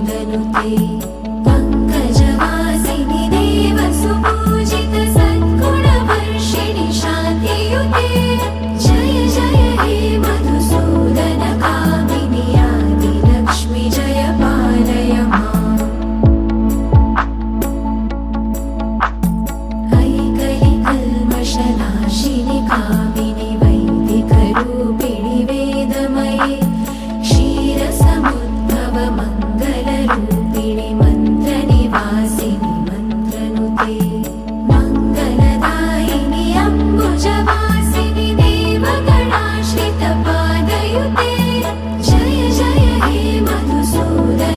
वेदनुते पङ्कजवासिनि देवसुपूजित सद्गुणवर्षिणि शान्तियुते जय जय हे मधुसूदन कामिनि आदिलक्ष्मि जय पालय माम् ऐकलिकल्मषनाशिनि कामिनि वैदिकरूपिणि वेदमये क्षीरसमुद्भव मङ्गलरूपिणि